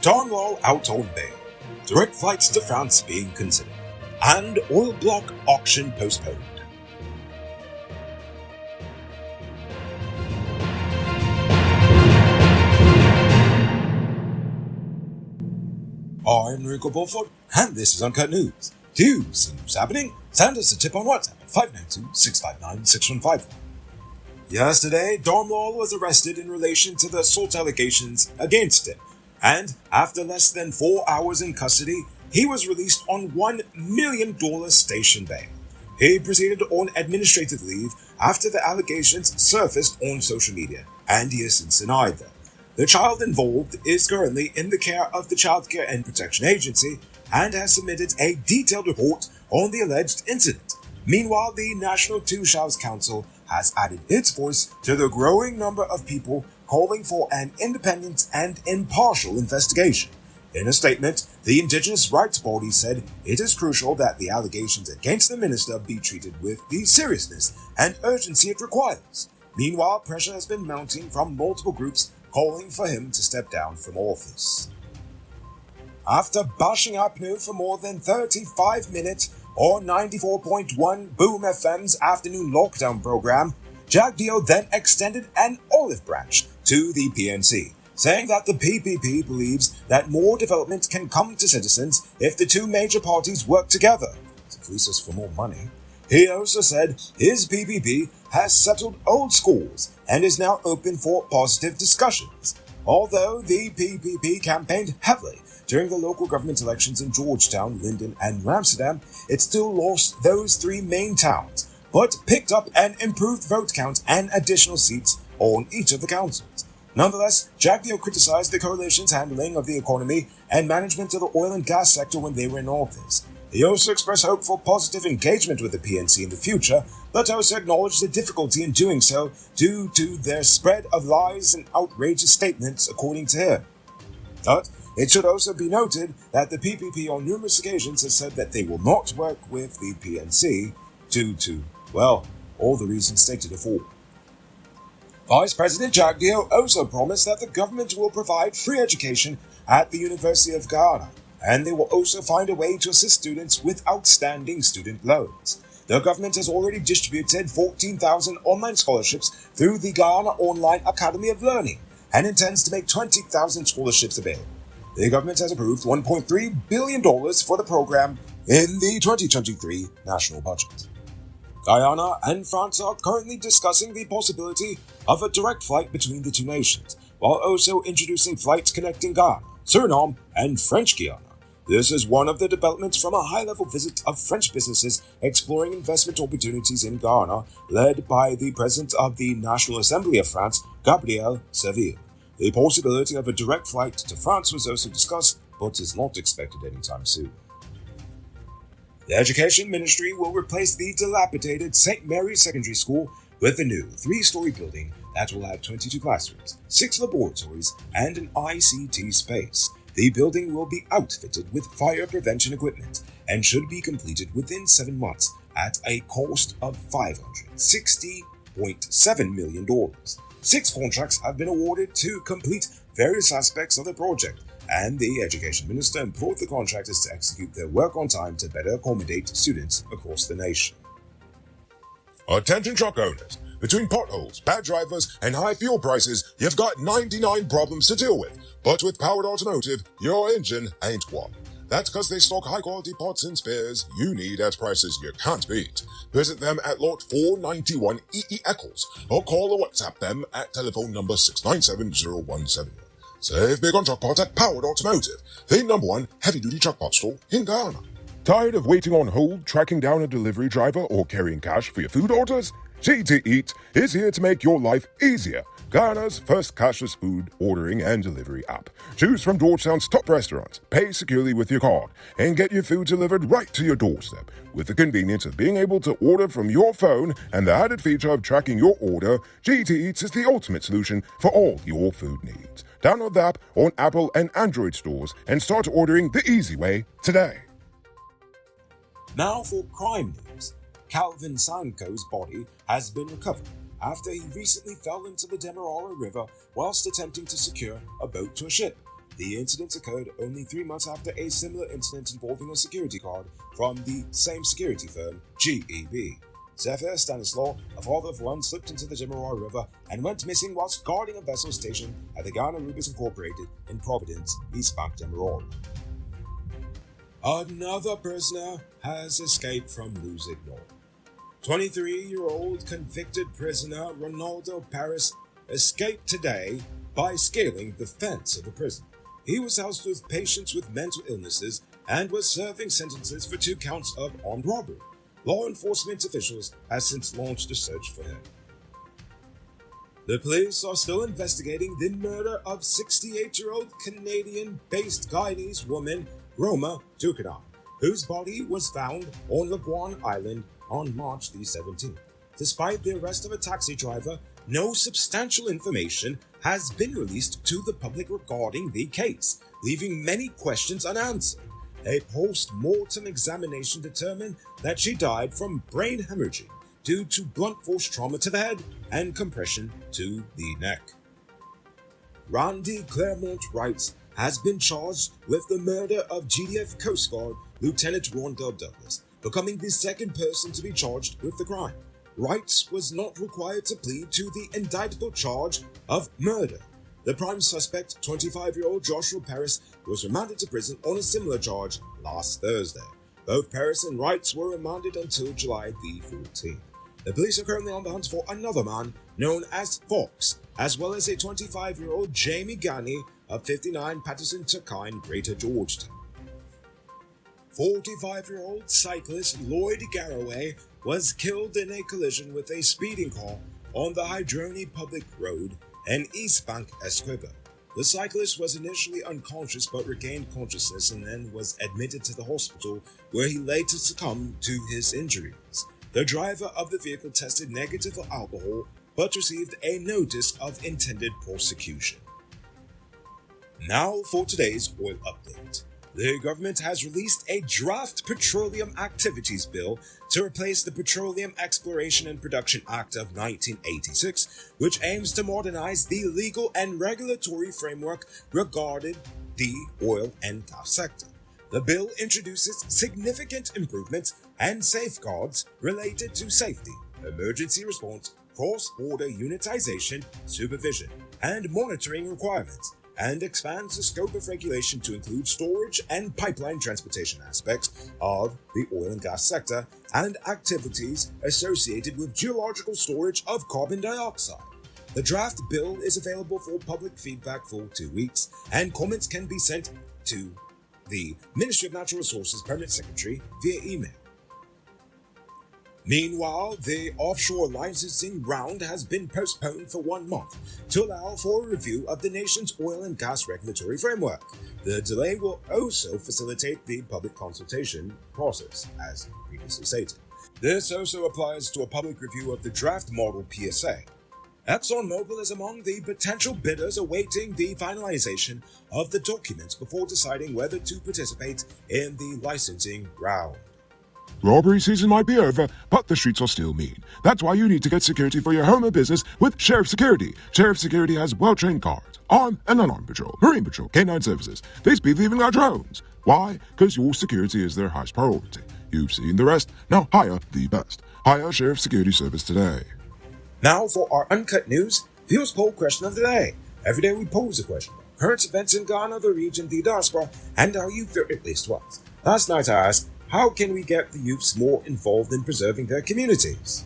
Donwell out on bail, direct flights to France being considered, and oil block auction postponed. I'm Enrico Beaufort, and this is Uncut News. Do you see news happening? Send us a tip on WhatsApp at 592-659-6151. Yesterday, Donwell was arrested in relation to the assault allegations against him, and after less than 4 hours in custody, he was released on $1 million station bail. He proceeded on administrative leave after the allegations surfaced on social media, and he has since denied them. The child involved is currently in the care of the Child Care and Protection Agency and has submitted a detailed report on the alleged incident. Meanwhile, the National Two Shouts Council has added its voice to the growing number of people calling for an independent and impartial investigation. In a statement, the Indigenous Rights Body said it is crucial that the allegations against the minister be treated with the seriousness and urgency it requires. Meanwhile, pressure has been mounting from multiple groups calling for him to step down from office. After bashing Apnu for more than 35 minutes on 94.1 Boom FM's afternoon lockdown program, Jagdeo then extended an olive branch to the PNC, saying that the PPP believes that more development can come to citizens if the two major parties work together. To fleece us for more money. He also said his PPP has settled old scores and is now open for positive discussions. Although the PPP campaigned heavily during the local government elections in Georgetown, Linden, and Amsterdam, it still lost those three main towns, but picked up an improved vote count and additional seats on each of the councils. Nonetheless, Jagdeo criticized the coalition's handling of the economy and management of the oil and gas sector when they were in office. He also expressed hope for positive engagement with the PNC in the future, but also acknowledged the difficulty in doing so due to their spread of lies and outrageous statements, according to him. But it should also be noted that the PPP on numerous occasions has said that they will not work with the PNC due to, well, all the reasons stated before. Vice President Jagdeo also promised that the government will provide free education at the University of Guyana, and they will also find a way to assist students with outstanding student loans. The government has already distributed 14,000 online scholarships through the Guyana Online Academy of Learning and intends to make 20,000 scholarships available. The government has approved $1.3 billion for the program in the 2023 national budget. Guyana and France are currently discussing the possibility of a direct flight between the two nations, while also introducing flights connecting Guyana, Suriname, and French-Guyana. This is one of the developments from a high-level visit of French businesses exploring investment opportunities in Guyana, led by the President of the National Assembly of France, Gabriel Serville. The possibility of a direct flight to France was also discussed, but is not expected anytime soon. The Education Ministry will replace the dilapidated St. Mary's Secondary School with a new 3-story building that will have 22 classrooms, 6 laboratories, and an ICT space. The building will be outfitted with fire prevention equipment and should be completed within 7 months at a cost of $560.7 million. 6 contracts have been awarded to complete various aspects of the project, and the Education Minister implored the contractors to execute their work on time to better accommodate students across the nation. Attention truck owners. Between potholes, bad drivers, and high fuel prices, you've got 99 problems to deal with. But with Powered Automotive, your engine ain't one. That's because they stock high-quality parts and spares you need at prices you can't beat. Visit them at Lot 491 EE Eccles, or call or WhatsApp them at telephone number 697-0171. Save big on truck parts at Powered Automotive, the #1 heavy-duty truck parts store in Guyana. Tired of waiting on hold, tracking down a delivery driver, or carrying cash for your food orders? GT Eat is here to make your life easier. Guyana's first cashless food ordering and delivery app. Choose from Georgetown's top restaurants, pay securely with your card, and get your food delivered right to your doorstep. With the convenience of being able to order from your phone and the added feature of tracking your order, GT Eats is the ultimate solution for all your food needs. Download the app on Apple and Android stores and start ordering the easy way today. Now for crime news. Calvin Sanko's body has been recovered after he recently fell into the Demerara River whilst attempting to secure a boat to a ship. The incident occurred only 3 months after a similar incident involving a security guard from the same security firm, GEB. Zephyr Stanislaw, a father of one, slipped into the Demerara River and went missing whilst guarding a vessel stationed at the Guyana Rubis Incorporated in Providence, East Bank, Demerara. Another prisoner has escaped from Lusignan. 23-year-old convicted prisoner Ronaldo Paris escaped today by scaling the fence of the prison. He was housed with patients with mental illnesses and was serving sentences for 2 counts of armed robbery. Law enforcement officials have since launched a search for him. The police are still investigating the murder of 68-year-old Canadian-based Guyanese woman Roma Dukanan, whose body was found on Laguan Island on March the 17th. Despite the arrest of a taxi driver, no substantial information has been released to the public regarding the case, leaving many questions unanswered. A post-mortem examination determined that she died from brain hemorrhaging due to blunt force trauma to the head and compression to the neck. Randy Claremont Wrights has been charged with the murder of GDF Coast Guard Lieutenant Rondell Douglas, becoming the second person to be charged with the crime. Wrights was not required to plead to the indictable charge of murder. The prime suspect, 25-year-old Joshua Paris, was remanded to prison on a similar charge last Thursday. Both Paris and Wrights were remanded until July the 14th. The police are currently on the hunt for another man known as Fox, as well as a 25-year-old Jamie Gani of 59 Patterson Tuckine, Greater Georgetown. 45-year-old cyclist Lloyd Garraway was killed in a collision with a speeding car on the Hydroni Public Road in East Bank, Esquivel. The cyclist was initially unconscious but regained consciousness and then was admitted to the hospital, where he later succumbed to his injuries. The driver of the vehicle tested negative for alcohol but received a notice of intended prosecution. Now for today's oil update. The government has released a draft Petroleum Activities Bill to replace the Petroleum Exploration and Production Act of 1986, which aims to modernize the legal and regulatory framework regarding the oil and gas sector. The bill introduces significant improvements and safeguards related to safety, emergency response, cross-border unitization, supervision, and monitoring requirements, and expands the scope of regulation to include storage and pipeline transportation aspects of the oil and gas sector and activities associated with geological storage of carbon dioxide. The draft bill is available for public feedback for 2 weeks, and comments can be sent to the Ministry of Natural Resources Permanent Secretary via email. Meanwhile, the offshore licensing round has been postponed for 1 month to allow for a review of the nation's oil and gas regulatory framework. The delay will also facilitate the public consultation process, as previously stated. This also applies to a public review of the draft model PSA. ExxonMobil is among the potential bidders awaiting the finalization of the documents before deciding whether to participate in the licensing round. Robbery season might be over, but the streets are still mean. That's why you need to get security for your home or business with Sheriff Security. Sheriff Security has well-trained guards, armed and unarmed patrol, marine patrol, canine services. These people even got drones. Why? Because your security is their highest priority. You've seen the rest. Now hire the best. Hire Sheriff Security Service today. Now for our Uncut News Viewers Poll Question of the Day. Every day we pose a question about current events in Ghana, the region, the diaspora, and how you feel at least once. Last night I asked, how can we get the youths more involved in preserving their communities?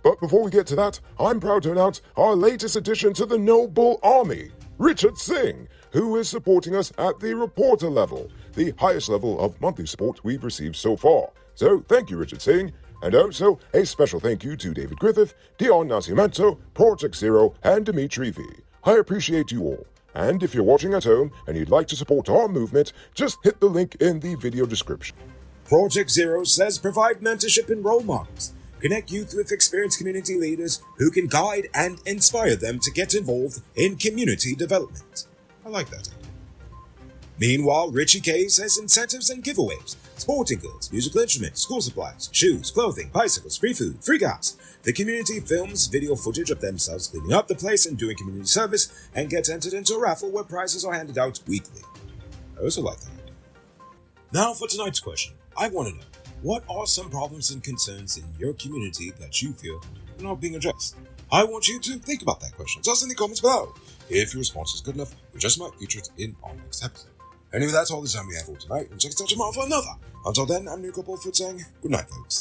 But before we get to that, I'm proud to announce our latest addition to the Noble Army, Richard Singh, who is supporting us at the reporter level, the highest level of monthly support we've received so far. So thank you, Richard Singh. And also a special thank you to David Griffith, Dion Nascimento, Project Zero, and Dimitri V. I appreciate you all. And if you're watching at home and you'd like to support our movement, just hit the link in the video description. Project Zero says provide mentorship and role models. Connect youth with experienced community leaders who can guide and inspire them to get involved in community development. I like that idea. Meanwhile, Richie K says incentives and giveaways, sporting goods, musical instruments, school supplies, shoes, clothing, bicycles, free food, free gas. The community films video footage of themselves cleaning up the place and doing community service and gets entered into a raffle where prizes are handed out weekly. I also like that idea. Now for tonight's question. I want to know, what are some problems and concerns in your community that you feel are not being addressed? I want you to think about that question. Tell us in the comments below. If your response is good enough, we just might feature it in our next episode. Anyway, that's all the time we have for tonight, and check us out tomorrow for another. Until then, I'm Nico Bullfoot saying good night, folks.